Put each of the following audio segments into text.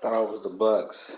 Thought it was the Bucks.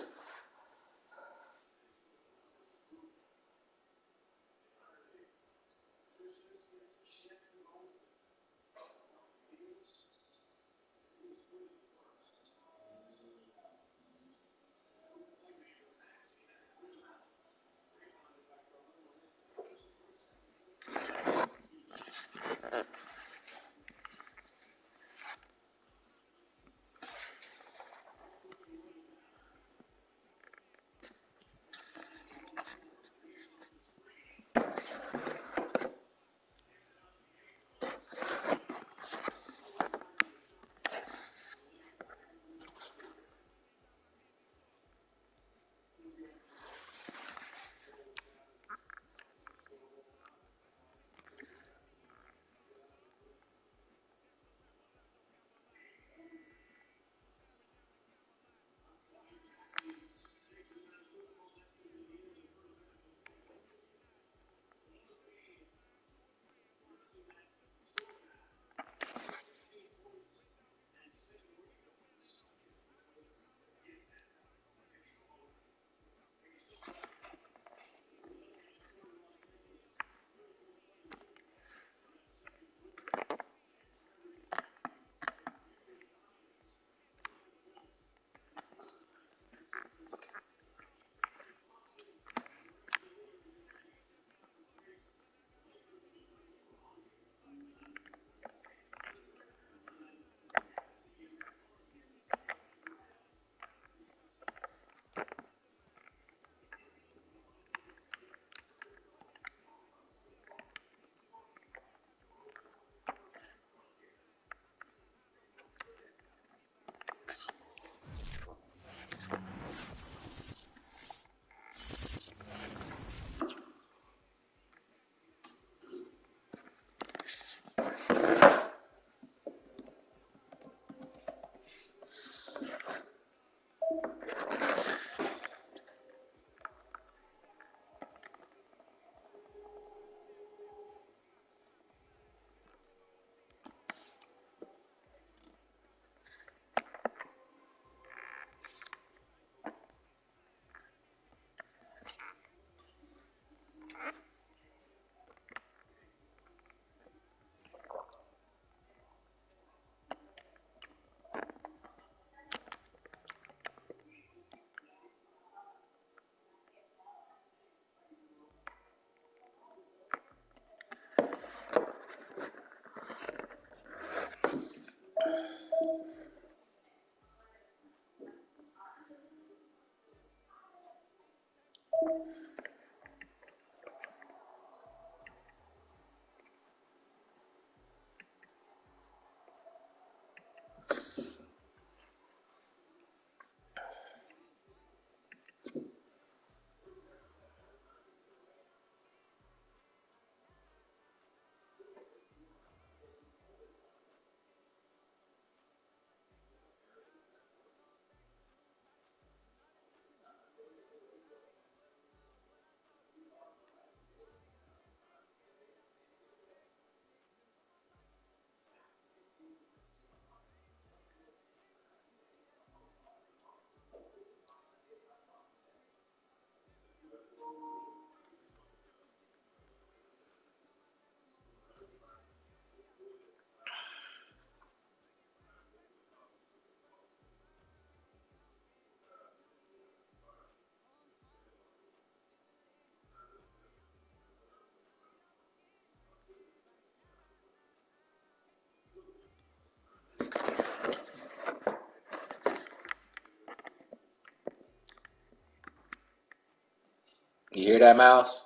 You hear that, Mouse?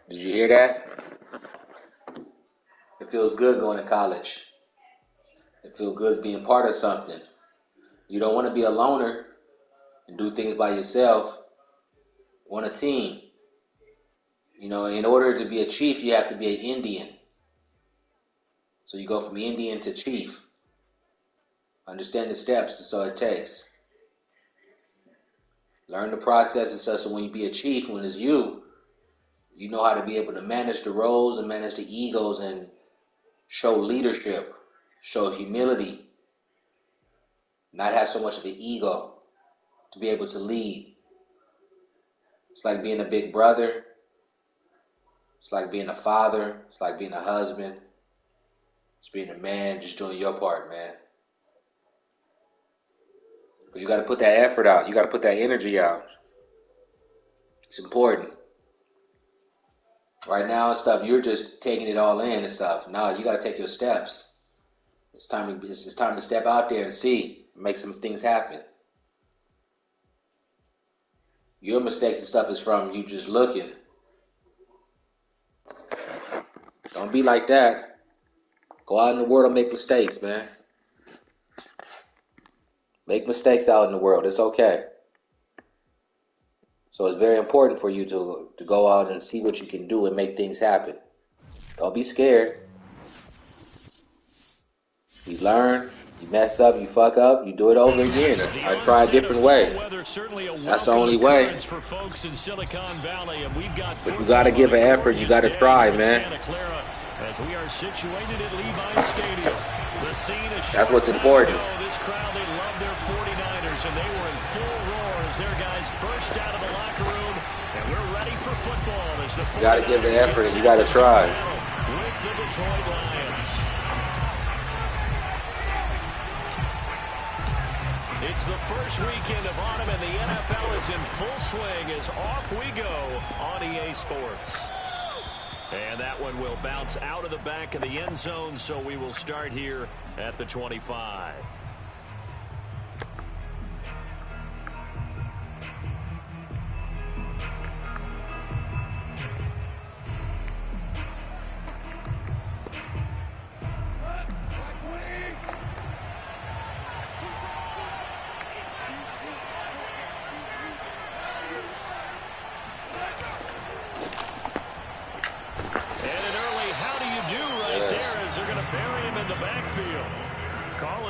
Did you hear that? It feels good going to college. It feels good being part of something. You don't want to be a loner and do things by yourself. You want a team. You know, in order to be a chief, you have to be an Indian. So you go from Indian to chief. Understand the steps, that's all it takes. Learn the process and such so when you be a chief, when it's you, you know how to be able to manage the roles and manage the egos and show leadership, show humility, Not have so much of an ego to be able to lead. It's like being a big brother. It's like being a father. It's like being a husband. It's being a man, just doing your part, man. But you got to put that effort out. You got to put that energy out. It's important. Right now and stuff, you're just taking it all in and stuff. Now you got to take your steps. It's time to step out there and see, make some things happen. Your mistakes and stuff is from you just looking. Don't be like that. Go out in the world and make mistakes, man. Make mistakes out in the world. It's okay. So it's very important for you to go out and see what you can do and make things happen. Don't be scared. You learn, you mess up, you fuck up, you do it over again. I try a different way. That's the only way. But you got to give an effort. You got to try, man. As we are situated at Levi's Stadium. The scene is that's what's important. This crowd, they love their 49ers, and they were in full roar as their guys burst out of the locker room, and we're ready for football. As the you got to give the effort, and you got to try. With the Detroit Lions. It's the first weekend of autumn, and the NFL is in full swing as off we go on EA Sports. And that one will bounce out of the back of the end zone, so we will start here at the 25.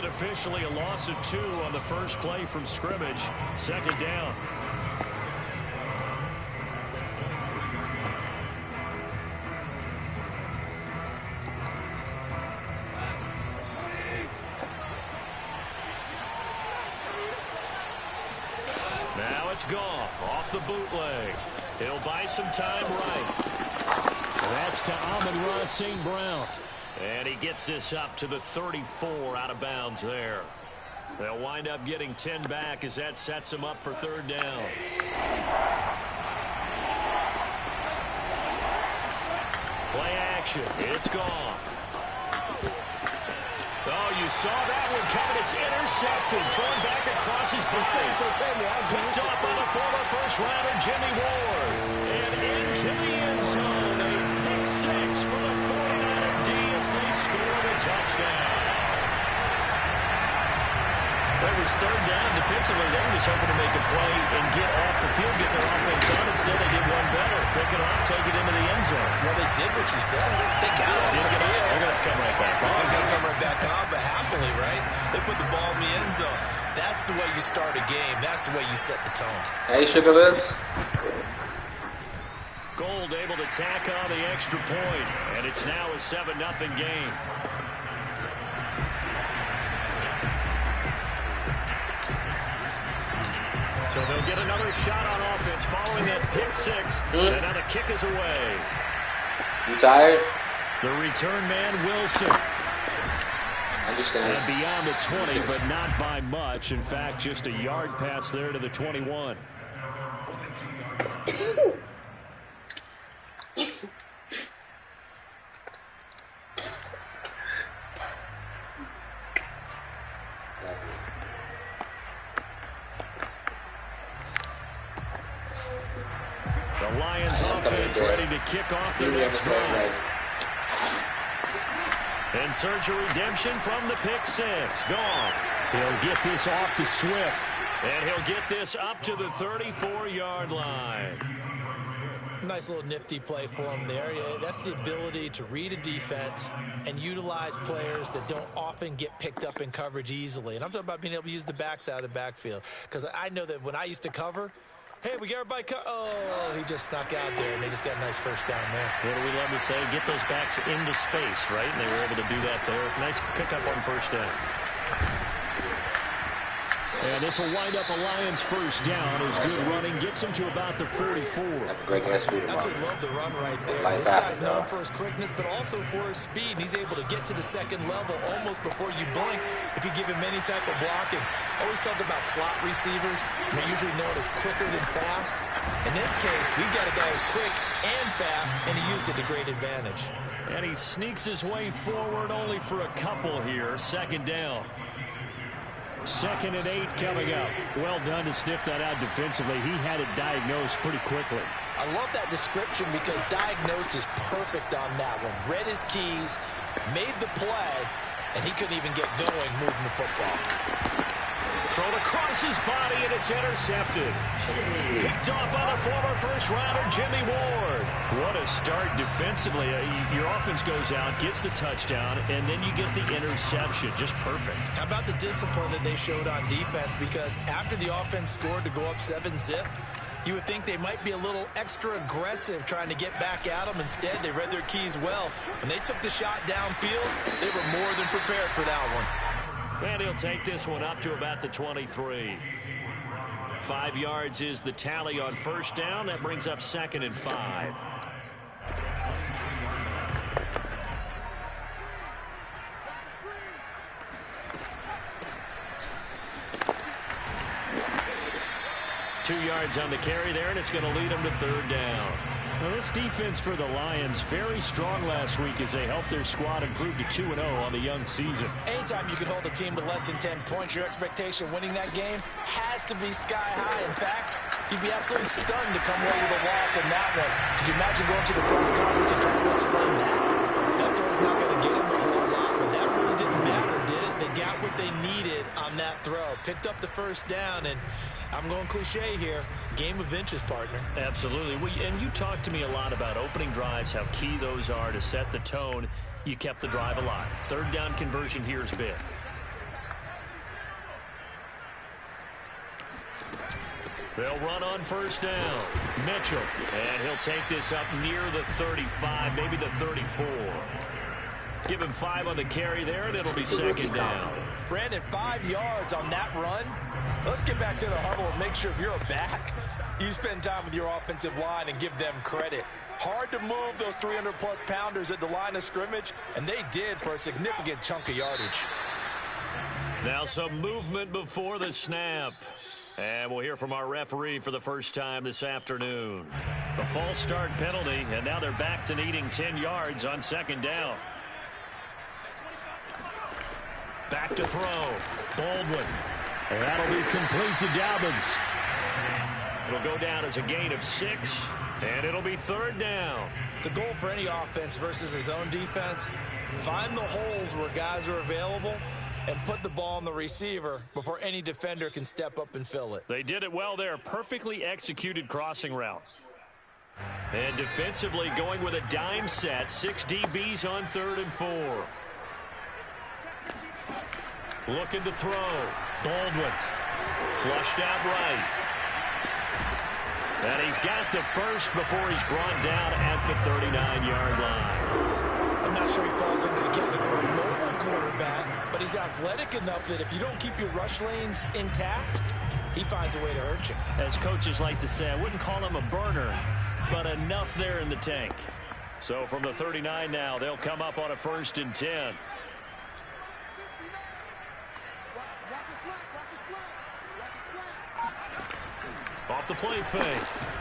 Officially a loss of 2 on the first play from scrimmage. Second down. Now it's Goff off the bootleg. He'll buy some time right. That's to Amon-Ra St. Brown. And he gets this up to the 34 out of bounds there. They'll wind up getting 10 back as that sets them up for third down. Play action. It's gone. Oh, you saw that one coming. It's intercepted. Thrown back across his body. Picked up by the former first-rounder Jimmy Ward. And into the end zone. A pick 6 for the 49er D as they score the touchdown. It was third down defensively. They were just hoping to make a play and get off the field, get their offense on. Instead, they did one better. Pick it off, take it into the end zone. Well, they did what you said. They got it. They're going to come right back on. They're going to come right back on, but happily, right? They put the ball in the end zone. That's the way you start a game. That's the way you set the tone. Hey, Sugar Lips. Gold able to tack on the extra point, and it's now a 7-0 game. So they'll get another shot on offense following that pick 6. And now the kick is away. You tired? The return man, Wilson. Understand. And beyond the 20, but not by much. In fact, just a yard pass there to the 21. The Lions offense ready to kick off the next drive. And search a redemption from the pick 6. Goff. He'll get this off to Swift. And he'll get this up to the 34-yard line. Nice little nifty play for him there. That's the ability to read a defense and utilize players that don't often get picked up in coverage easily. And I'm talking about being able to use the backs out of the backfield. Because I know that when I used to cover, hey, we get everybody oh, he just snuck out there, and they just got a nice first down there. What do we love to say? Get those backs into space, right? And they were able to do that there. Nice pickup on first down. And this will wind up a Lions first down as good running gets him to about the 44. That's a great execution. Absolutely love the run right there. This guy's known for his quickness, but also for his speed. And he's able to get to the second level almost before you blink if you give him any type of blocking. Always talk about slot receivers, and they're usually known as quicker than fast. In this case, we've got a guy who's quick and fast, and he used it to great advantage. And he sneaks his way forward only for a couple here. Second down. 2nd and 8 coming up. Well done to sniff that out defensively. He had it diagnosed pretty quickly. I love that description because diagnosed is perfect on that one. Read his keys, made the play, and he couldn't even get going moving the football. Thrown across his body, and it's intercepted. Picked off by the former first-rounder, Jimmy Ward. What a start defensively. Your offense goes out, gets the touchdown, and then you get the interception. Just perfect. How about the discipline that they showed on defense? Because after the offense scored to go up 7-zip, you would think they might be a little extra aggressive trying to get back at them. Instead, they read their keys well. When they took the shot downfield, they were more than prepared for that one. And he'll take this one up to about the 23. 5 yards is the tally on first down. That brings up 2nd and 5. Two yards on the carry there, and it's going to lead them to 3rd down. Now, this defense for the Lions, very strong last week as they helped their squad improve to 2-0 on the young season. Anytime you can hold a team to less than 10 points, your expectation winning that game has to be sky high. In fact, you'd be absolutely stunned to come away with a loss in that one. Could you imagine going to the press conference and trying to explain that? That throw's not going to get him a whole lot, but that really didn't matter, did it? They got what they needed on that throw. Picked up the first down, and I'm going cliche here. Game of inches, partner. Absolutely. And you talked to me a lot about opening drives, how key those are to set the tone. You kept the drive alive. 3rd down conversion here is big. They'll run on first down. Mitchell. And he'll take this up near the 35, maybe the 34. Give him 5 on the carry there, and it'll be 2nd down. Brandon, 5 yards on that run. Let's get back to the huddle and make sure if you're a back, you spend time with your offensive line and give them credit. Hard to move those 300-plus pounders at the line of scrimmage, and they did for a significant chunk of yardage. Now some movement before the snap. And we'll hear from our referee for the first time this afternoon. The false start penalty, and now they're back to needing 10 yards on 2nd down. Back to throw. Baldwin. And that'll be complete to Dobbins. It'll go down as a gain of 6, and it'll be 3rd down. The goal for any offense versus his own defense, find the holes where guys are available and put the ball on the receiver before any defender can step up and fill it. They did it well there. Perfectly executed crossing route. And defensively going with a dime set. 6 DBs on 3rd and 4. Looking to throw. Baldwin. Flushed out right. And he's got the first before he's brought down at the 39-yard line. I'm not sure he falls into the category of mobile quarterback, but he's athletic enough that if you don't keep your rush lanes intact, he finds a way to hurt you. As coaches like to say, I wouldn't call him a burner, but enough there in the tank. So from the 39 now, they'll come up on a 1st and 10. Off the play fake.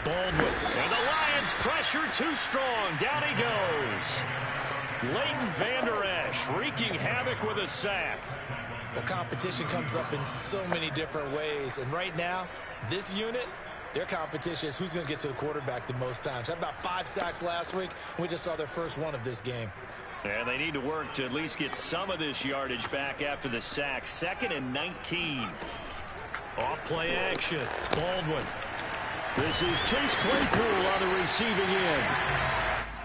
Baldwin. And the Lions pressure too strong. Down he goes. Leighton Vander Esch wreaking havoc with a sack. The competition comes up in so many different ways. And right now, this unit, their competition is who's going to get to the quarterback the most times. Had about 5 sacks last week. We just saw their first one of this game. And they need to work to at least get some of this yardage back after the sack. 2nd and 19. Off play action. Baldwin. This is Chase Claypool on the receiving end.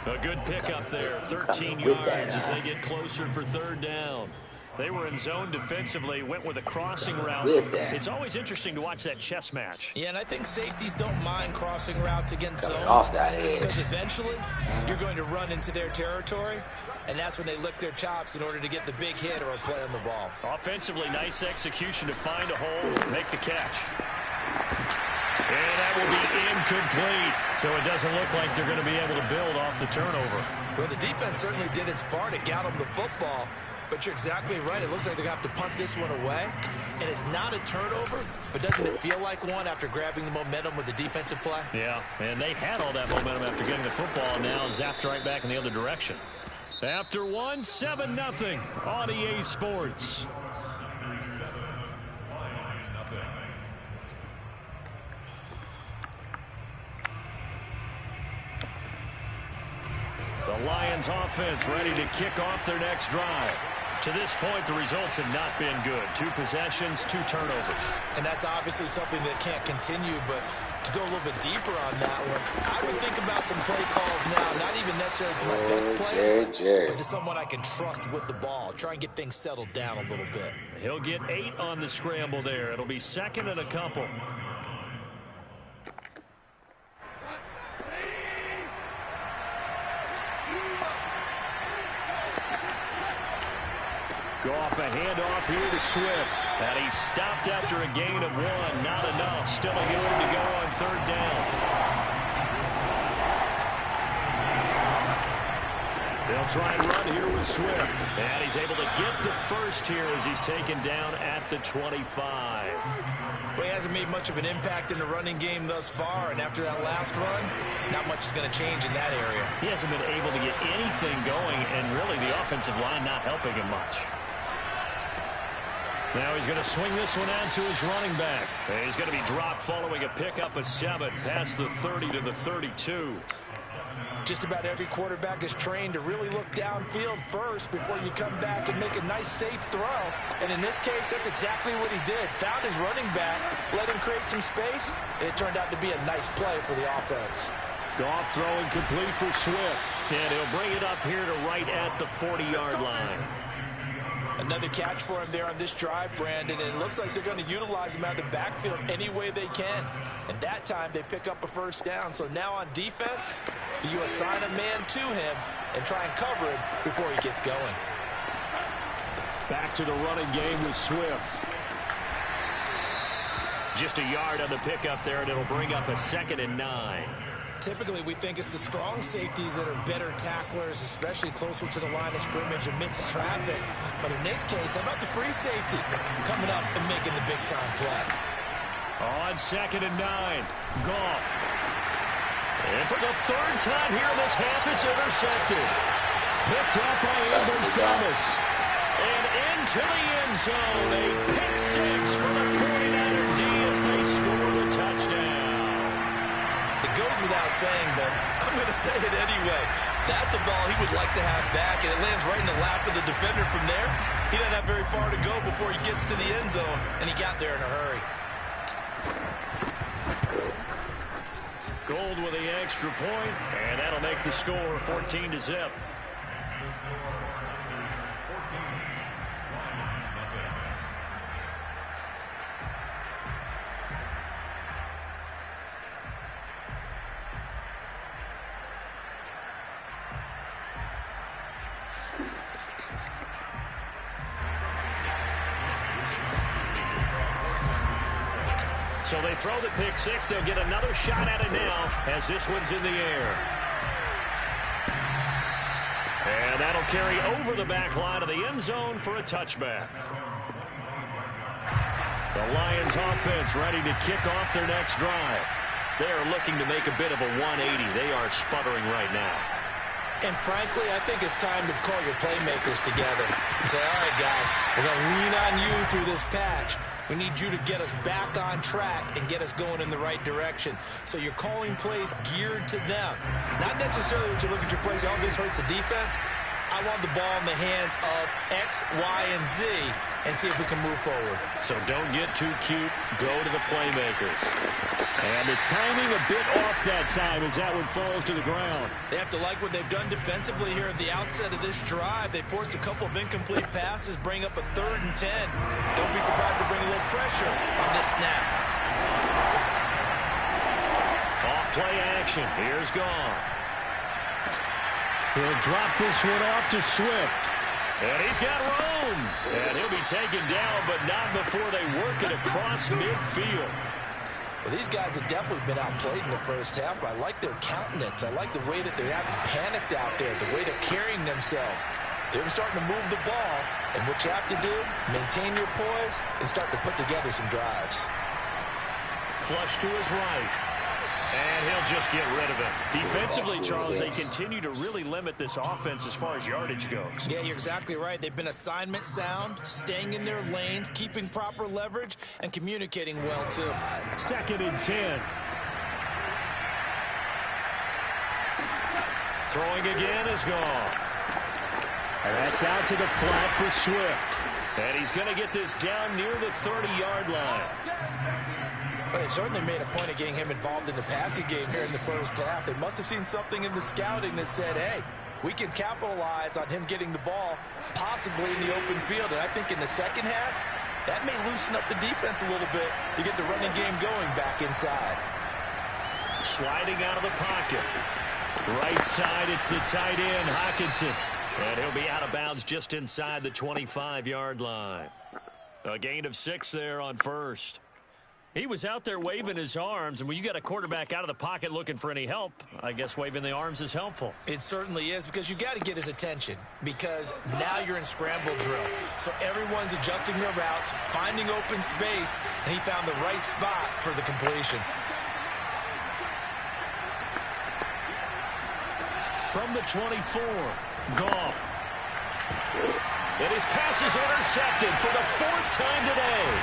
A good pickup there. 13 yards as they get closer for 3rd down. They were in zone defensively, went with a crossing route. It's always interesting to watch that chess match. Yeah, and I think safeties don't mind crossing routes against zone. Because eventually, you're going to run into their territory. and that's when they lick their chops in order to get the big hit or a play on the ball. Offensively, nice execution to find a hole, make the catch. And that will be incomplete. So it doesn't look like they're going to be able to build off the turnover. Well, the defense certainly did its part. It got them the football. But you're exactly right. It looks like they're going to have to punt this one away. And it's not a turnover, but doesn't it feel like one after grabbing the momentum with the defensive play? Yeah, and they had all that momentum after getting the football, and now zapped right back in the other direction. After one, 7-0 on EA Sports. The Lions offense ready to kick off their next drive. To this point, the results have not been good. 2 possessions, 2 turnovers. And that's obviously something that can't continue, but to go a little bit deeper on that one, I would think about some play calls now, not even necessarily to my best player, but to someone I can trust with the ball. Try and get things settled down a little bit. He'll get 8 on the scramble there. It'll be 2nd and a couple. Goff a handoff here to Swift. And he's stopped after a gain of 1. Not enough. Still a yard to go on 3rd down. They'll try and run here with Swift. And he's able to get the first here as he's taken down at the 25. Well, he hasn't made much of an impact in the running game thus far, and after that last run, not much is going to change in that area. He hasn't been able to get anything going, and really the offensive line not helping him much. Now he's going to swing this one out to his running back. And he's going to be dropped following a pickup of 7 past the 30 to the 32. Just about every quarterback is trained to really look downfield first before you come back and make a nice, safe throw. And in this case, that's exactly what he did. Found his running back, let him create some space, and it turned out to be a nice play for the offense. Goff throwing complete for Swift. And he'll bring it up here to right at the 40-yard line. Another catch for him there on this drive, Brandon, and it looks like they're going to utilize him out of the backfield any way they can. And that time they pick up a first down. So now on defense, you assign a man to him and try and cover him before he gets going. Back to the running game with Swift. Just a yard on the pickup there, and it'll bring up a 2nd and 9. Typically, we think it's the strong safeties that are better tacklers, especially closer to the line of scrimmage amidst traffic. But in this case, how about the free safety coming up and making the big-time play? On 2nd and 9, Goff. And for the 3rd time here in this half, it's intercepted. Picked up by Amber Thomas. And into the end zone, a pick 6 for the 49er D as they score the touchdown. It goes without saying, but I'm going to say it anyway. That's a ball he would like to have back, and it lands right in the lap of the defender from there. He doesn't have very far to go before he gets to the end zone, and he got there in a hurry. Gold with the extra point, and that'll make the score 14-0. So they throw the pick 6. They'll get another shot at it now as this one's in the air. And that'll carry over the back line of the end zone for a touchback. The Lions offense ready to kick off their next drive. They are looking to make a bit of a 180. They are sputtering right now. And frankly, I think it's time to call your playmakers together and say, all right, guys, we're going to lean on you through this patch. We need you to get us back on track and get us going in the right direction. So you're calling plays geared to them. Not necessarily when you look at your plays, oh, this hurts the defense. I want the ball in the hands of X, Y, and Z and see if we can move forward. So don't get too cute. Go to the playmakers. And the timing a bit off that time as that one falls to the ground. They have to like what they've done defensively here at the outset of this drive. They forced a couple of incomplete passes, bring up a 3rd and 10. Don't be surprised to bring a little pressure on this snap. Off play action. Here's Goff. He'll drop this one off to Swift. And he's got room. And he'll be taken down, but not before they work it across midfield. Well, these guys have definitely been outplayed in the first half. I like their countenance. I like the way that they're having panicked out there, the way they're carrying themselves. They're starting to move the ball, and what you have to do, maintain your poise and start to put together some drives. Flush to his right. And he'll just get rid of it. Defensively, Charles, they continue to really limit this offense as far as yardage goes. Yeah, you're exactly right. They've been assignment sound, staying in their lanes, keeping proper leverage, and communicating well, too. 2nd and 10. Throwing again is gone. And that's out to the flat for Swift. And he's going to get this down near the 30-yard line. But they certainly made a point of getting him involved in the passing game here in the first half. They must have seen something in the scouting that said, hey, we can capitalize on him getting the ball possibly in the open field. And I think in the second half, that may loosen up the defense a little bit to get the running game going back inside. Sliding out of the pocket. Right side, it's the tight end, Hockenson. And he'll be out of bounds just inside the 25-yard line. A gain of 6 there on first. He was out there waving his arms, and when you got a quarterback out of the pocket looking for any help, I guess waving the arms is helpful. It certainly is, because you got to get his attention, because now you're in scramble drill. So everyone's adjusting their routes, finding open space, and he found the right spot for the completion. From the 24, Goff. And his pass is intercepted for the 4th time today.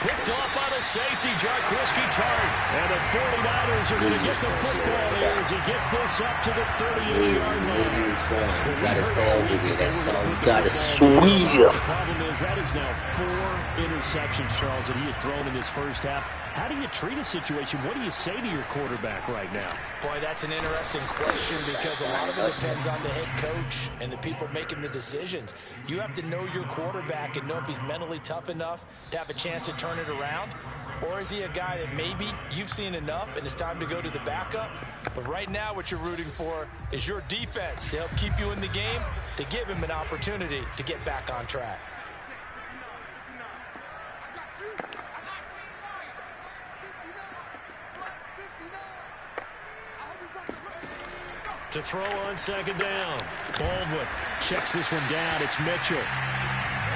Picked off by the safety, Jarquiski Tart. And the 49ers are going to get the football here as he gets this up to the 38-yard line. You gotta stay over here. That's all you gotta sweep. The problem is that is now 4 interceptions, Charles, that he has thrown in this first half. How do you treat a situation? What do you say to your quarterback right now? Boy, that's an interesting question, because a lot of it depends on the head coach and the people making the decisions. You have to know your quarterback and know if he's mentally tough enough to have a chance to turn it around, or is he a guy that maybe you've seen enough and it's time to go to the backup? But right now what you're rooting for is your defense to help keep you in the game, to give him an opportunity to get back on track. To throw on 2nd down. Baldwin checks this one down. It's Mitchell.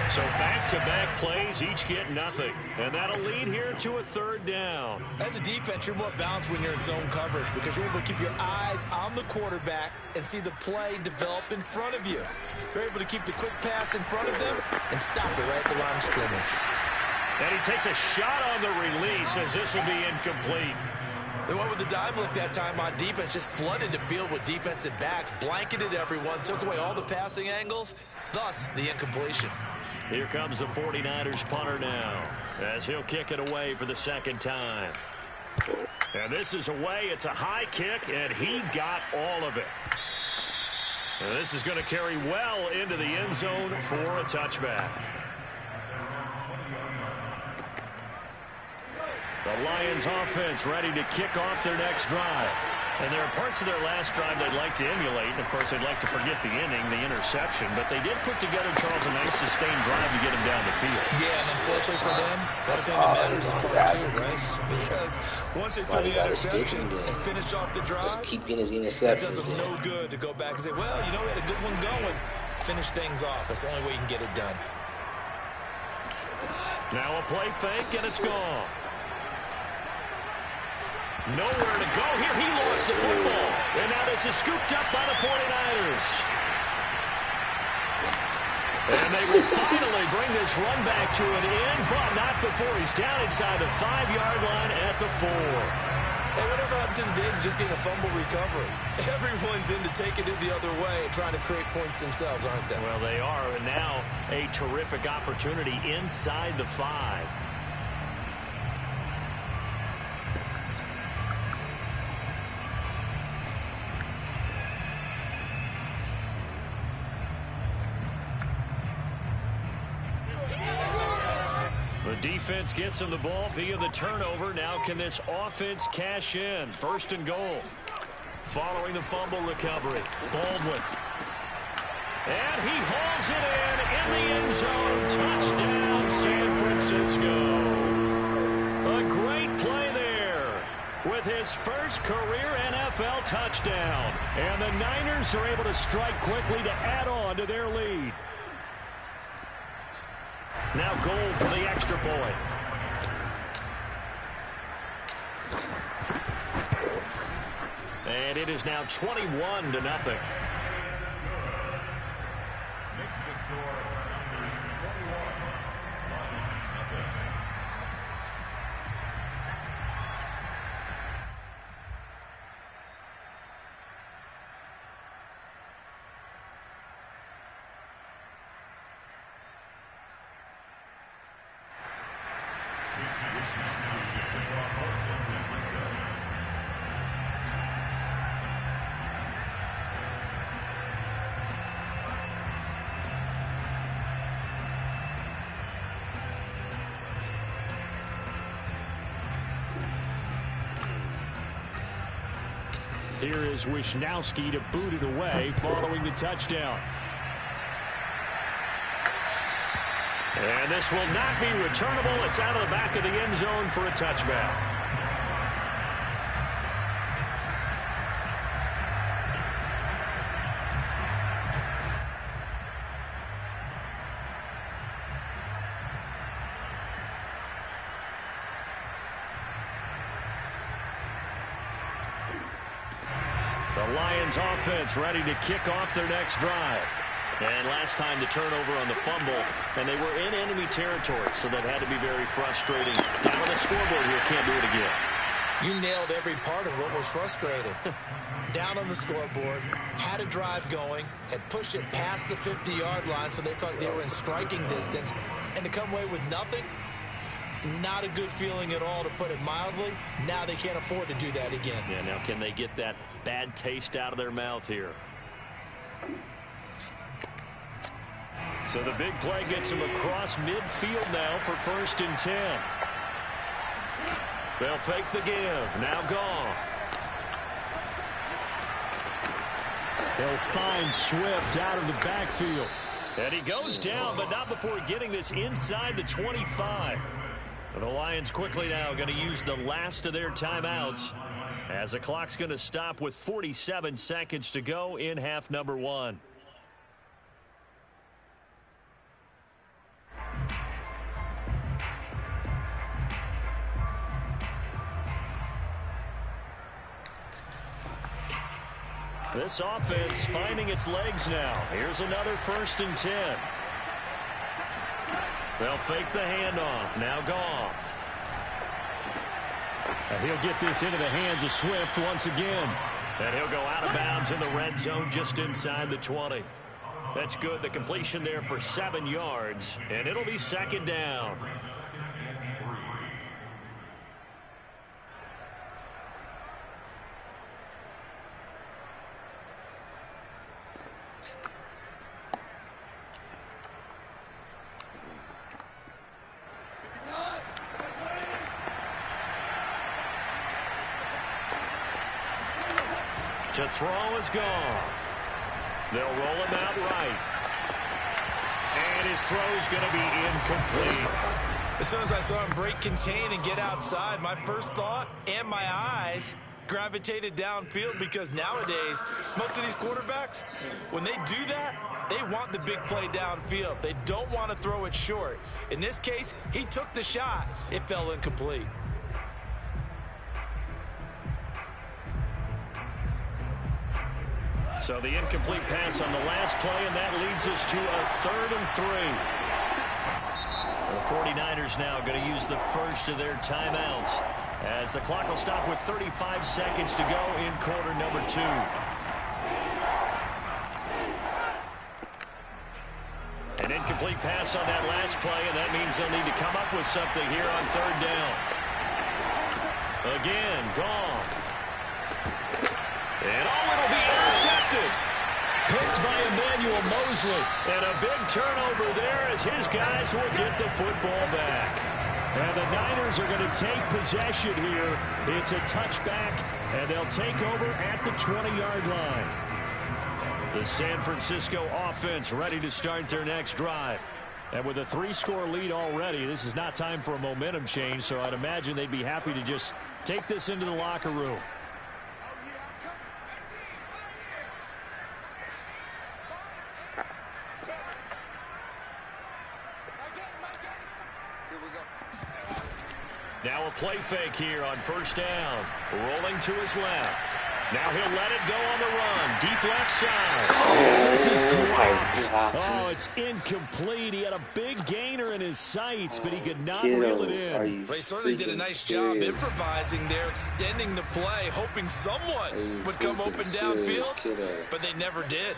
So back-to-back plays, each get nothing. And that'll lead here to a 3rd down. As a defense, you're more balanced when you're in zone coverage, because you're able to keep your eyes on the quarterback and see the play develop in front of you. You're able to keep the quick pass in front of them and stop it right at the line of scrimmage. And he takes a shot on the release as this will be incomplete. They went with the dive look that time on defense, just flooded the field with defensive backs, blanketed everyone, took away all the passing angles, thus the incompletion. Here comes the 49ers punter now, as he'll kick it away for the 2nd time. And this is away. It's a high kick, and he got all of it. And this is going to carry well into the end zone for a touchback. The Lions offense ready to kick off their next drive. And there are parts of their last drive they'd like to emulate. And, of course, they'd like to forget the inning, the interception. But they did put together, Charles, a nice sustained drive to get him down the field. Yeah, and unfortunately for them, that's thing that matters is part 2, right? Because once they throw the interception and finish off the drive, just keep getting his interception. It does them no good to go back and say, well, you know, we had a good one going. Finish things off. That's the only way you can get it done. Now a play fake, and it's gone. Nowhere to go here. He lost the football. And now this is scooped up by the 49ers. And they will finally bring this run back to an end, but not before he's down inside the 5-yard line at the 4. Hey, whatever happened to the days of just getting a fumble recovery? Everyone's into taking it the other way and trying to create points themselves, aren't they? Well, they are. And now a terrific opportunity inside the 5. The defense gets him the ball via the turnover. Now can this offense cash in? 1st and goal. following the fumble recovery. Baldwin. And he hauls it in the end zone. Touchdown, San Francisco. A great play there with his first career NFL touchdown. And the Niners are able to strike quickly to add on to their lead. Now goal for the extra point. And it is now 21-0. Makes the score Niners 21, Lions nothing. Here is Wisnowski to boot it away following the touchdown. And this will not be returnable. It's out of the back of the end zone for a touchback. The Lions offense ready to kick off their next drive. And last time the turnover on the fumble, and they were in enemy territory, so that had to be very frustrating. Down on the scoreboard here, can't do it again. You nailed every part of what was frustrating. Down on the scoreboard, had a drive going, had pushed it past the 50-yard line, so they thought they were in striking distance, and to come away with nothing, not a good feeling at all, to put it mildly. Now they can't afford to do that again. Yeah, now can they get that bad taste out of their mouth here? So the big play gets him across midfield now for 1st and 10. They'll fake the give. Now Goff. They'll find Swift out of the backfield. And he goes down, but not before getting this inside the 25. The Lions quickly now going to use the last of their timeouts as the clock's going to stop with 47 seconds to go in half number 1. This offense finding its legs now. Here's another 1st and 10. They'll fake the handoff. Now Goff. And he'll get this into the hands of Swift once again. And he'll go out of bounds in the red zone just inside the 20. That's good. The completion there for 7 yards. And it'll be 2nd down. To throw is Goff. They'll roll him out right. And his throw's going to be incomplete. As soon as I saw him break contain and get outside, my first thought and my eyes gravitated downfield, because nowadays, most of these quarterbacks, when they do that, they want the big play downfield. They don't want to throw it short. In this case, he took the shot. It fell incomplete. So the incomplete pass on the last play, and that leads us to a 3rd and 3. The 49ers now going to use the first of their timeouts as the clock will stop with 35 seconds to go in quarter number 2. An incomplete pass on that last play, and that means they'll need to come up with something here on 3rd down. Again, Goff. And it'll be intercepted. Picked by Emmanuel Mosley. And a big turnover there as his guys will get the football back. And And the Niners are going to take possession here. It's a touchback, and they'll take over at the 20-yard line. The San Francisco offense ready to start their next drive. And with a 3-score lead already, this is not time for a momentum change, so I'd imagine they'd be happy to just take this into the locker room. Now a play fake here on first down. Rolling to his left. Now he'll let it go on the run. Deep left side. This is dropped. Oh, it's incomplete. He had a big gainer in his sights, but he could not reel it in. They certainly did a nice job improvising there, extending the play, hoping someone would come open downfield, but they never did.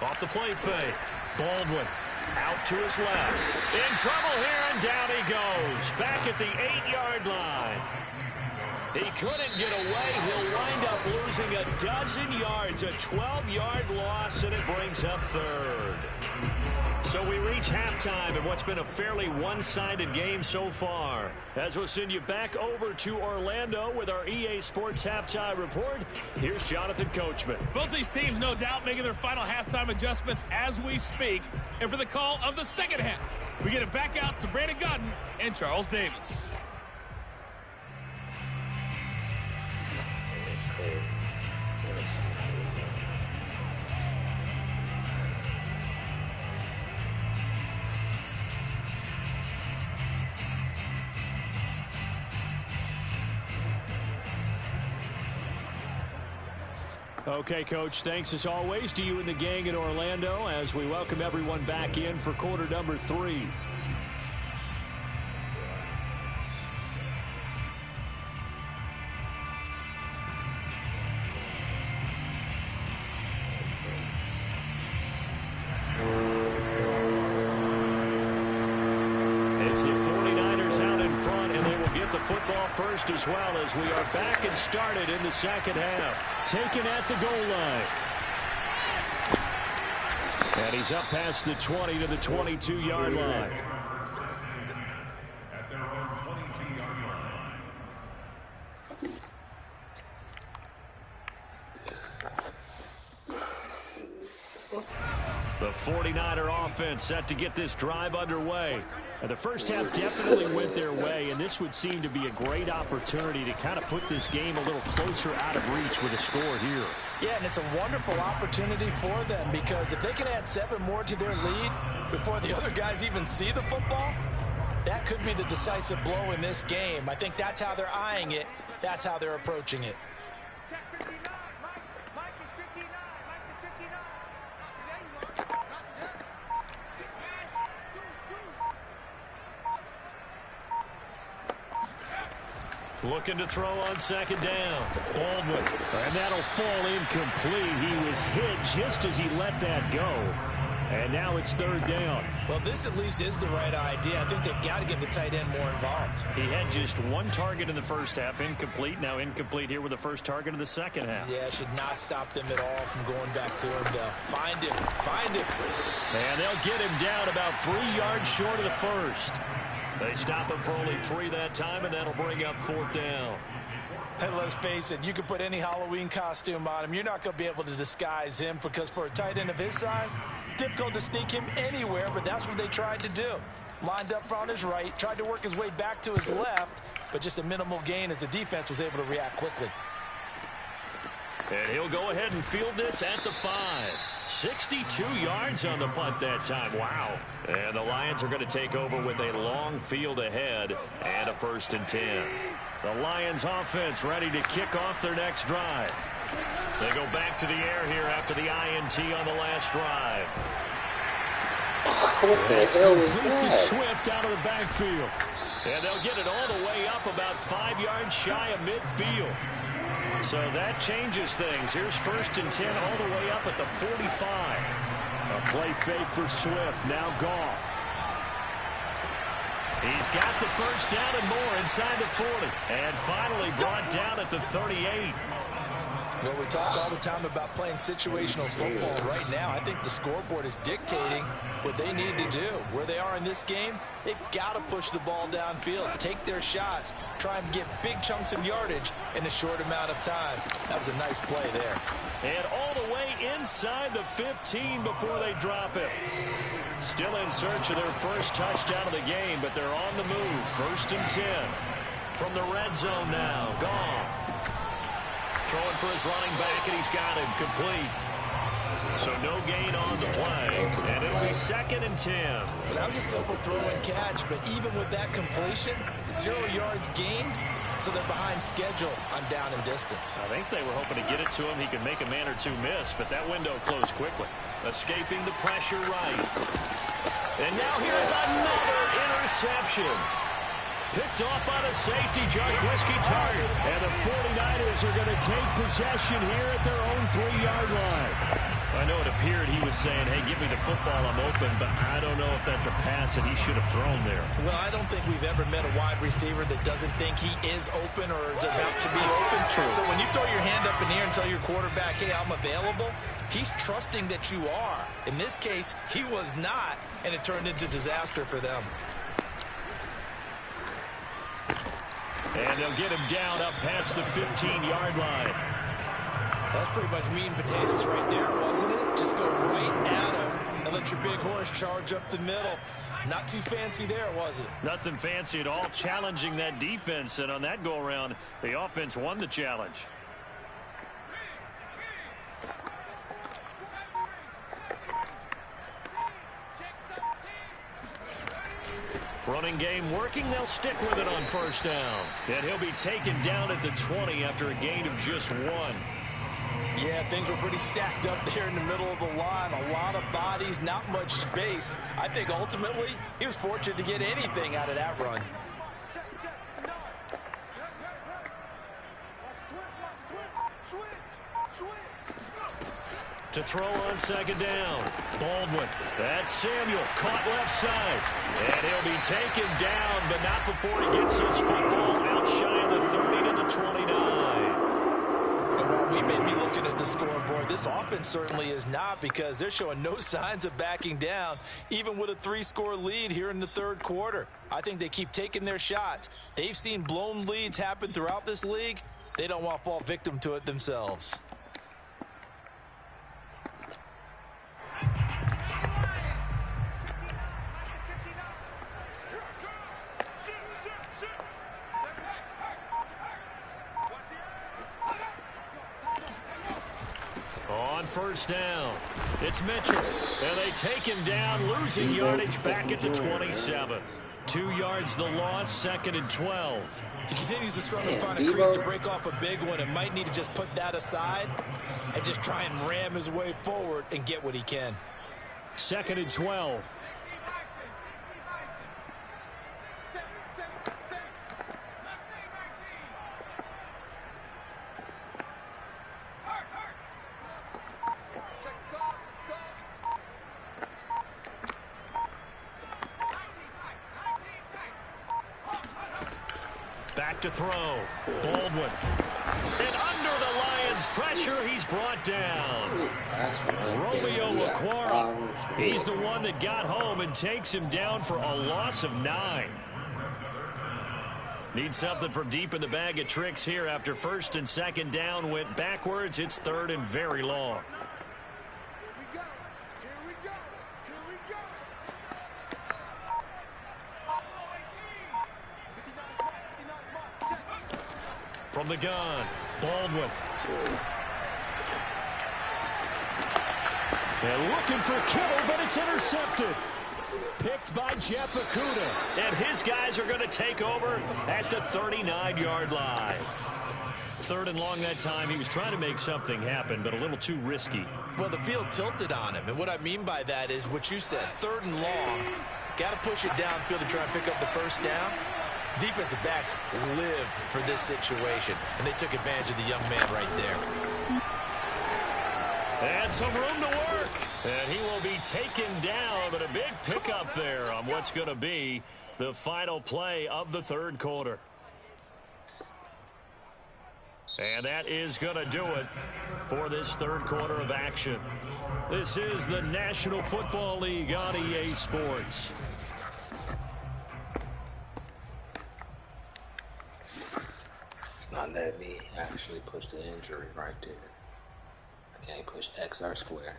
Off the play fake. Baldwin out to his left. In trouble here, and down he goes. Back at the 8-yard line. He couldn't get away. He'll wind up losing a dozen yards. A 12-yard loss, and it brings up third. So we reach halftime in what's been a fairly one-sided game so far. As we'll send you back over to Orlando with our EA Sports Halftime Report, here's Jonathan Coachman. Both these teams, no doubt, making their final halftime adjustments as we speak. And for the call of the second half, we get it back out to Brandon Gutton and Charles Davis. Okay, Coach, thanks as always to you and the gang in Orlando as we welcome everyone back in for quarter number 3. It's the 49ers out in front, and they will get the football first as well as we are back and started in the second half. Taken at the goal line. And he's up past the 20 to the 22-yard line. At their own 22-yard line. The 49er offense set to get this drive underway. And the first half definitely went their way, and this would seem to be a great opportunity to kind of put this game a little closer out of reach with a score here. Yeah, and it's a wonderful opportunity for them because if they can add 7 more to their lead before the other guys even see the football, that could be the decisive blow in this game. I think that's how they're eyeing it. That's how they're approaching it. Looking to throw on second down. Baldwin. And that'll fall incomplete. He was hit just as he let that go. And now it's third down. Well, this at least is the right idea. I think they've got to get the tight end more involved. He had just 1 target in the first half. Incomplete. Now incomplete here with the first target in the second half. Yeah, should not stop them at all from going back to him. They'll find him. Find him. And they'll get him down about 3 yards short of the first. They stop him for only 3 that time, and that'll bring up 4th down. And let's face it, you can put any Halloween costume on him. You're not going to be able to disguise him because for a tight end of his size, difficult to sneak him anywhere, but that's what they tried to do. Lined up on his right, tried to work his way back to his left, but just a minimal gain as the defense was able to react quickly. And he'll go ahead and field this at the 5. 62 yards on the punt that time. Wow. And the Lions are going to take over with a long field ahead and a 1st and 10. The Lions offense ready to kick off their next drive. They go back to the air here after the INT on the last drive. What the hell was Complete to that? Swift out of the backfield. And they'll get it all the way up about 5 yards shy of midfield. So that changes things. Here's 1st and 10 all the way up at the 45. A play fake for Swift. Now Goff. He's got the first down and more inside the 40. And finally brought down at the 38. Well, we talk all the time about playing situational football. Right now, I think the scoreboard is dictating what they need to do. Where they are in this game, they've got to push the ball downfield, take their shots, try and get big chunks of yardage in a short amount of time. That was a nice play there. And all the way inside the 15 before they drop it. Still in search of their first touchdown of the game, but they're on the move. 1st and 10. From the red zone now, Goff. Throwing for his running back, and he's got him complete. So no gain on the play, and it'll be 2nd and 10. Well, that was a simple throw and catch, but even with that completion, 0 yards gained, so they're behind schedule on down and distance. I think they were hoping to get it to him. He could make a man or two miss, but that window closed quickly. Escaping the pressure right. And now here's another interception. Picked off on a safety, Jarquiski target. And the 49ers are going to take possession here at their own 3-yard line. I know it appeared he was saying, hey, give me the football, I'm open, but I don't know if that's a pass that he should have thrown there. Well, I don't think we've ever met a wide receiver that doesn't think he is open or is about to be open. So when you throw your hand up in the air and tell your quarterback, hey, I'm available, he's trusting that you are. In this case, he was not, and it turned into disaster for them. And they'll get him down up past the 15-yard line. That's pretty much meat and potatoes right there, wasn't it? Just go right at him and let your big horse charge up the middle. Not too fancy there, was it? Nothing fancy at all, challenging that defense. And on that go-around, the offense won the challenge. Running game working. They'll stick with it on 1st down. And he'll be taken down at the 20 after a gain of just 1. Yeah, things were pretty stacked up there in the middle of the line. A lot of bodies, not much space. I think ultimately he was fortunate to get anything out of that run. To throw on 2nd down. Baldwin. That's Samuel. Caught left side. And he'll be taken down, but not before he gets his football out shy of the 30 to the 29. And while we may be looking at the scoreboard, this offense certainly is not, because they're showing no signs of backing down, even with a 3-score lead here in the 3rd quarter. I think they keep taking their shots. They've seen blown leads happen throughout this league. They don't want to fall victim to it themselves. On 1st down, it's Mitchell. And they take him down, losing yardage back at the 27. 2 yards the loss, 2nd and 12. He continues to struggle to find a crease to break off a big one, and might need to just put that aside and just try and ram his way forward and get what he can. 2nd and 12. Back to throw. Baldwin. And under the Lions' pressure, he's brought down. Romeo Okwara. He's the one that got home and takes him down for a loss of 9. Need something from deep in the bag of tricks here after 1st and 2nd down went backwards. It's 3rd and very long. From the gun, Baldwin. And looking for Kittle, but it's intercepted. Picked by Jeff Okudah. And his guys are going to take over at the 39-yard line. 3rd and long that time. He was trying to make something happen, but a little too risky. Well, the field tilted on him, and what I mean by that is what you said. 3rd and long, got to push it downfield to try and pick up the 1st down. Defensive backs live for this situation, and they took advantage of the young man right there. And some room to work. And he will be taken down, but a big pickup there on what's going to be the final play of the third quarter. And that is going to do it for this third quarter of action. This is the National Football League on EA Sports. It's not letting me actually push the injury right there. I can't push XR square.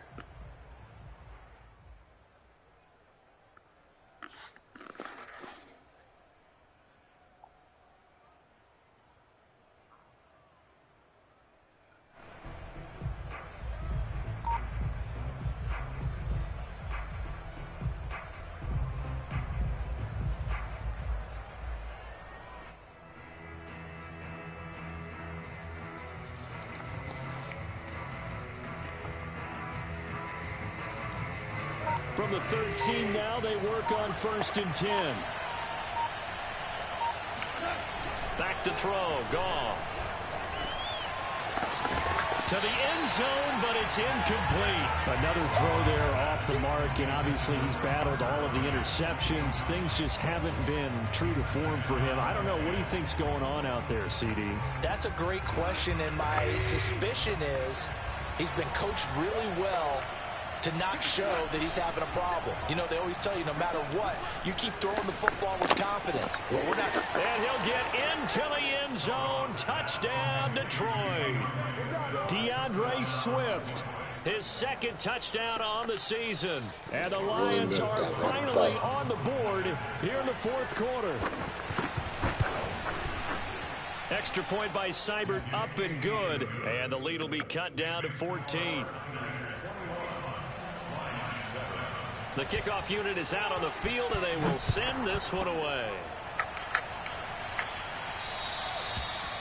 From the 13 now, they work on 1st and 10. Back to throw. Goff. To the end zone, but it's incomplete. Another throw there off the mark, and obviously he's battled all of the interceptions. Things just haven't been true to form for him. I don't know. What do you think's going on out there, CD? That's a great question, and my suspicion is he's been coached really well to not show that he's having a problem. You know, they always tell you no matter what, you keep throwing the football with confidence. Well, we're not. And he'll get into the end zone. Touchdown, Detroit. DeAndre Swift, his second touchdown on the season. And the Lions are finally on the board here in the fourth quarter. Extra point by Seibert, up and good. And the lead will be cut down to 14. The kickoff unit is out on the field, and they will send this one away.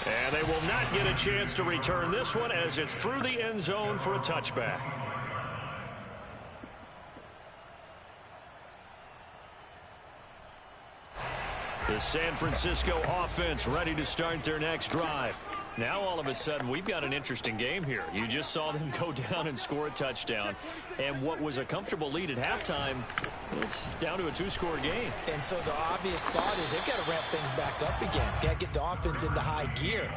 And they will not get a chance to return this one as it's through the end zone for a touchback. The San Francisco offense ready to start their next drive. Now, all of a sudden, we've got an interesting game here. You just saw them go down and score a touchdown. And what was a comfortable lead at halftime, it's down to a two-score game. And so the obvious thought is they've got to ramp things back up again. Got to get the offense into high gear.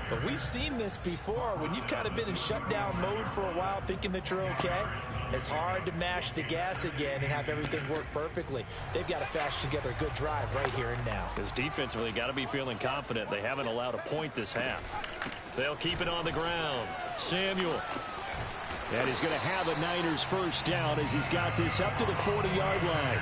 But we've seen this before. When you've kind of been in shutdown mode for a while thinking that you're okay, it's hard to mash the gas again and have everything work perfectly. They've got to fashion together a good drive right here and now. Because defensively, got to be feeling confident. They haven't allowed a point this half. They'll keep it on the ground. Samuel. And he's going to have a Niners first down as he's got this up to the 40-yard line.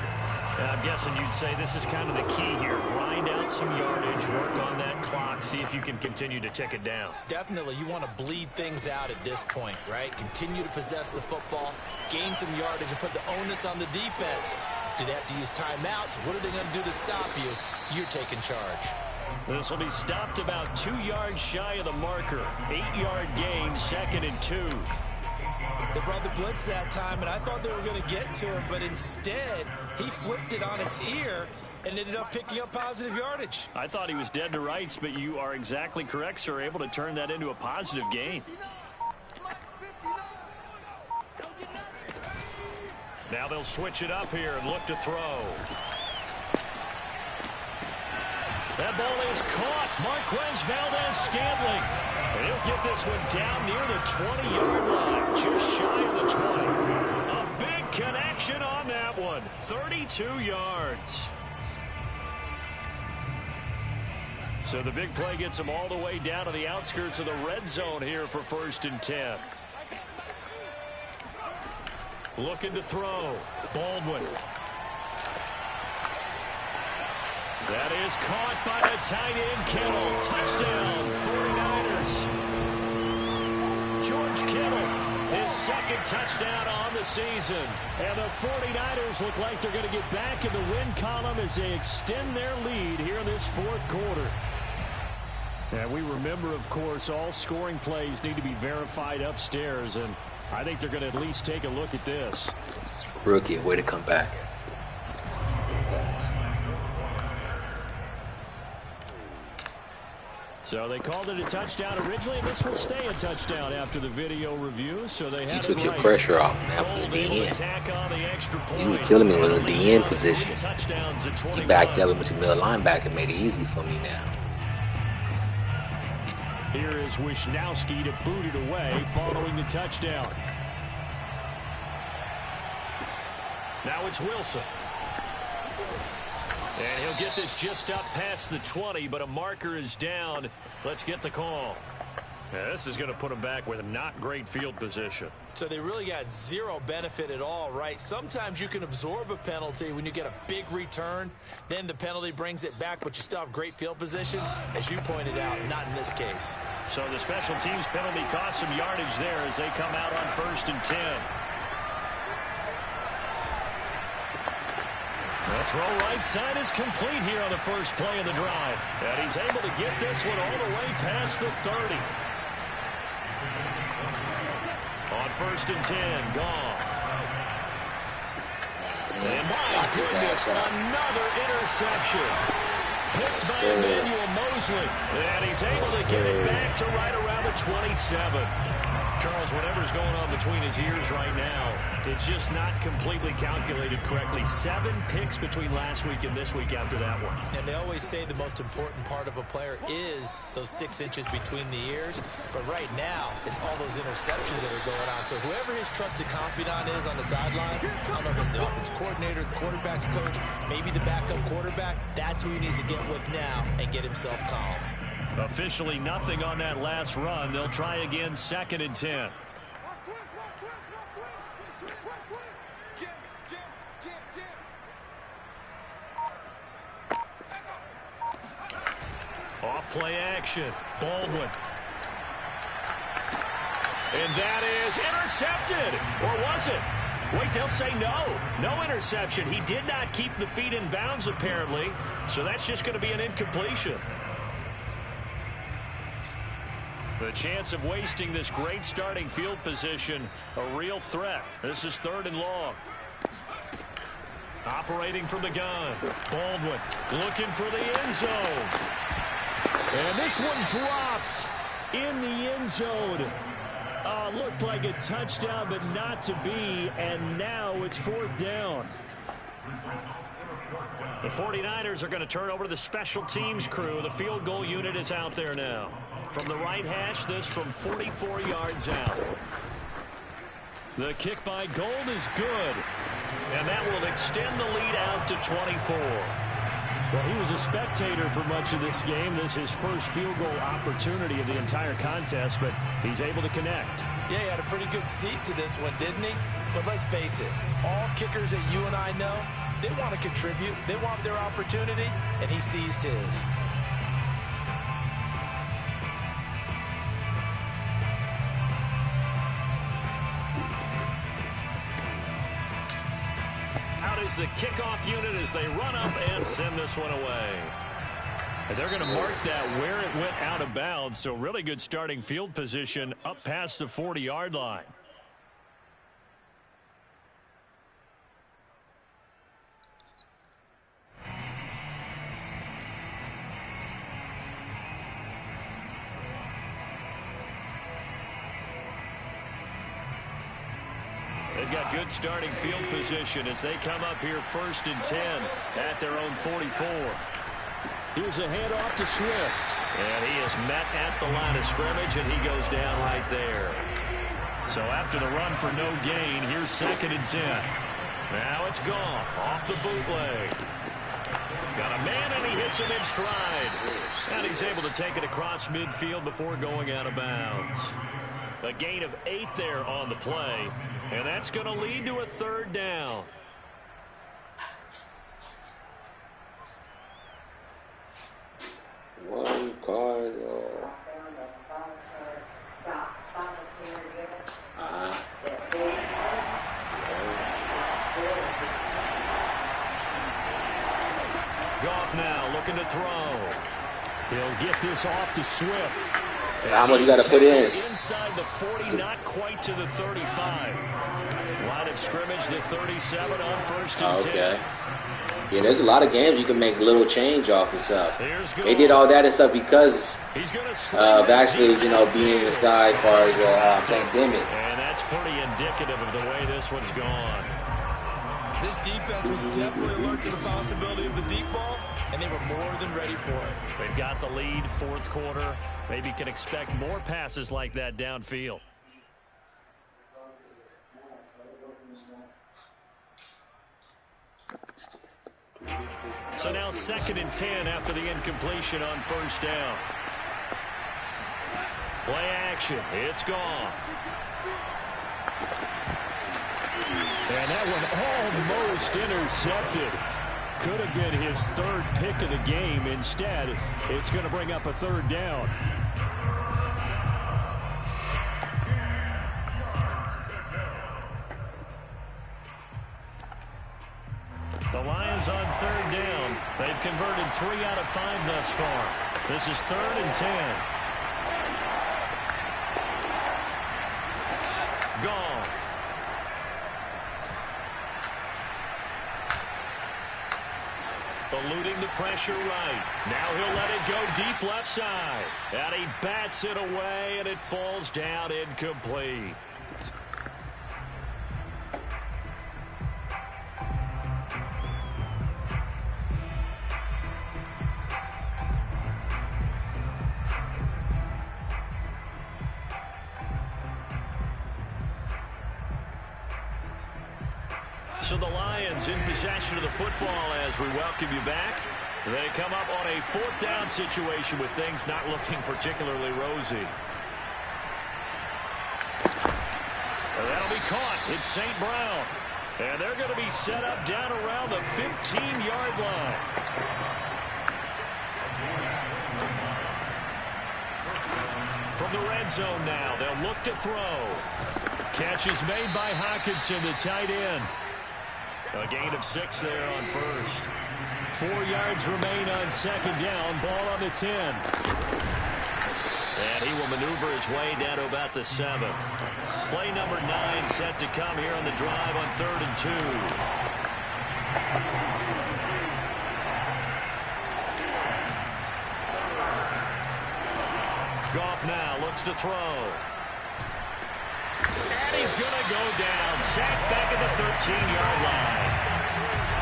I'm guessing you'd say this is kind of the key here. Grind out some yardage, work on that clock, see if you can continue to tick it down. Definitely, you want to bleed things out at this point, right? Continue to possess the football, gain some yardage, and put the onus on the defense. Do they have to use timeouts? What are they going to do to stop you? You're taking charge. This will be stopped about 2 yards shy of the marker. 8-yard gain, 2nd and 2. They brought the blitz that time, and I thought they were going to get to him, but instead, he flipped it on its ear and ended up picking up positive yardage. I thought he was dead to rights, but you are exactly correct, sir, able to turn that into a positive gain. Now they'll switch it up here and look to throw. That ball is caught. Marquez Valdez-Scantling. And he'll get this one down near the 20-yard line, just shy of the 20. A big connection on that one, 32 yards. So the big play gets him all the way down to the outskirts of the red zone here for 1st and 10. Looking to throw. Baldwin. That is caught by the tight end, Kittle. Touchdown, 49ers. George Kittle, his second touchdown on the season. And the 49ers look like they're going to get back in the win column as they extend their lead here in this fourth quarter. And we remember, of course, all scoring plays need to be verified upstairs. And I think they're going to at least take a look at this. Rookie, way to come back. Way to come back. So they called it a touchdown originally, and this will stay a touchdown after the video review. So they had You took it your right. pressure off, man, from the DN. You were killing me with the DN position. He backed up and went to middle linebacker and made it easy for me now. Here is Wisnowski to boot it away following the touchdown. Now it's Wilson. And he'll get this just up past the 20, but a marker is down. Let's get the call. Yeah, this is going to put them back with a not great field position. So they really got zero benefit at all, right? Sometimes you can absorb a penalty when you get a big return. Then the penalty brings it back, but you still have great field position. As you pointed out, not in this case. So the special teams penalty cost some yardage there as they come out on 1st and 10. The throw right side is complete here on the first play of the drive. And he's able to get this one all the way past the 30. On 1st and 10, Goff. And my goodness, another interception. Picked by Emmanuel Mosley. And he's able to get it back to right around the 27. Charles, whatever's going on between his ears right now, it's just not completely calculated correctly. 7 picks between last week and this week after that one. And they always say the most important part of a player is those 6 inches between the ears. But right now, it's all those interceptions that are going on. So whoever his trusted confidant is on the sidelines, I don't know if it's the offensive coordinator, the quarterback's coach, maybe the backup quarterback, that's who he needs to get with now and get himself calm. Officially nothing on that last run. They'll try again 2nd and 10. Off play action. Baldwin. And that is intercepted. Or was it? Wait, they'll say no. No interception. He did not keep the feet in bounds apparently. So that's just going to be an incompletion. The chance of wasting this great starting field position, a real threat. This is 3rd and long. Operating from the gun. Baldwin looking for the end zone. And this one dropped in the end zone. Looked like a touchdown, but not to be. And now it's 4th down. The 49ers are going to turn over to the special teams crew. The field goal unit is out there now. From the right hash, this from 44 yards out. The kick by Gold is good. And that will extend the lead out to 24. Well, he was a spectator for much of this game. This is his first field goal opportunity of the entire contest, but he's able to connect. Yeah, he had a pretty good seat to this one, didn't he? But let's face it, all kickers that you and I know, they want to contribute. They want their opportunity, and he seized his. Out is the kickoff unit as they run up and send this one away. And they're going to mark that where it went out of bounds, so really good starting field position up past the 40-yard line. They've got good starting field position as they come up here 1st and 10 at their own 44. Here's a handoff to Swift. And he is met at the line of scrimmage, and he goes down right there. So after the run for no gain, here's 2nd and 10. Now it's Goff off the bootleg. Got a man, and he hits him in stride. And he's able to take it across midfield before going out of bounds. A gain of 8 there on the play. And that's going to lead to a 3rd down. One card. Goff now looking to throw. He'll get this off to Swift. How much you got to put in? Inside the 40, not quite to the 35. Line of scrimmage, the 37 on 1st and 10. Okay. Yeah, there's a lot of games you can make little change off and stuff. They did all that and stuff because of actually, being in the sky as far as pandemic. And that's pretty indicative of the way this one's gone. This defense was definitely alert to the possibility of the deep ball, and they were more than ready for it. They've got the lead, 4th quarter. Maybe can expect more passes like that downfield. So now 2nd and 10 after the incompletion on 1st down. Play action. It's gone. And that one almost intercepted. Could have been his 3rd pick of the game. Instead, it's going to bring up a 3rd down. The Lions on 3rd down. They've converted 3 out of 5 thus far. This is 3rd and 10. Goff. Eluding the pressure right. Now he'll let it go deep left side. And he bats it away, and it falls down incomplete. So the Lions in possession of the football as we welcome you back. They come up on a 4th down situation with things not looking particularly rosy. And that'll be caught. It's St. Brown. And they're going to be set up down around the 15-yard line. From the red zone now, they'll look to throw. Catch is made by Hockenson, the tight end. A gain of 6 there on 1st. 4 yards remain on 2nd down. Ball on the 10. And he will maneuver his way down to about the 7. Play number 9 set to come here on the drive on 3rd and 2. Goff now looks to throw. And he's going to go down. Sacked back at the 13-yard line.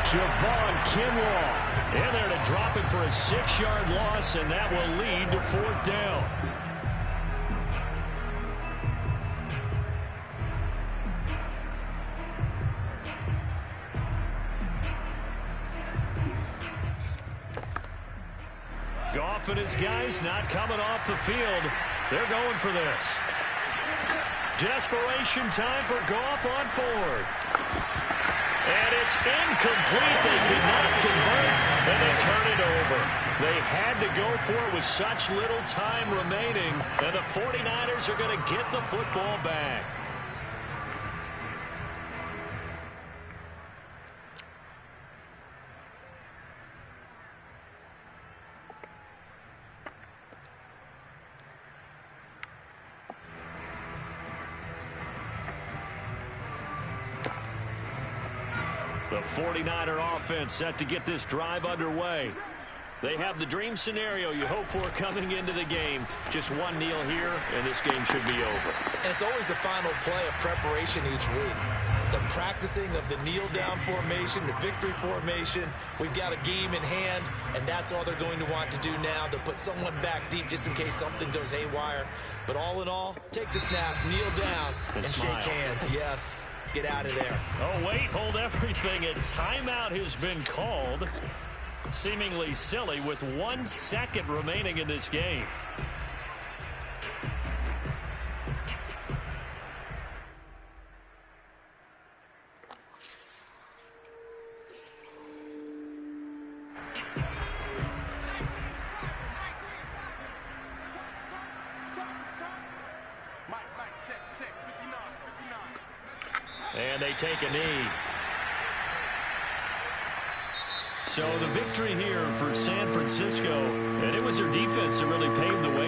Javon Kinlaw in there to drop it for a 6-yard loss, and that will lead to 4th down. Goff and his guys not coming off the field. They're going for this. Desperation time for Goff on 4th. And it's incomplete. They could not convert, and they turn it over. They had to go for it with such little time remaining, and the 49ers are going to get the football back. The 49er offense set to get this drive underway. They have the dream scenario you hope for coming into the game. Just one kneel here, and this game should be over. And it's always the final play of preparation each week. The practicing of the kneel-down formation, the victory formation. We've got a game in hand, and that's all they're going to want to do now. They'll put someone back deep just in case something goes haywire. But all in all, take the snap, kneel down, and shake hands. Yes. Get out of there. Oh, wait, hold everything. A timeout has been called. Seemingly silly with 1 second remaining in this game. And they take a knee. So the victory here for San Francisco, and it was their defense that really paved the way.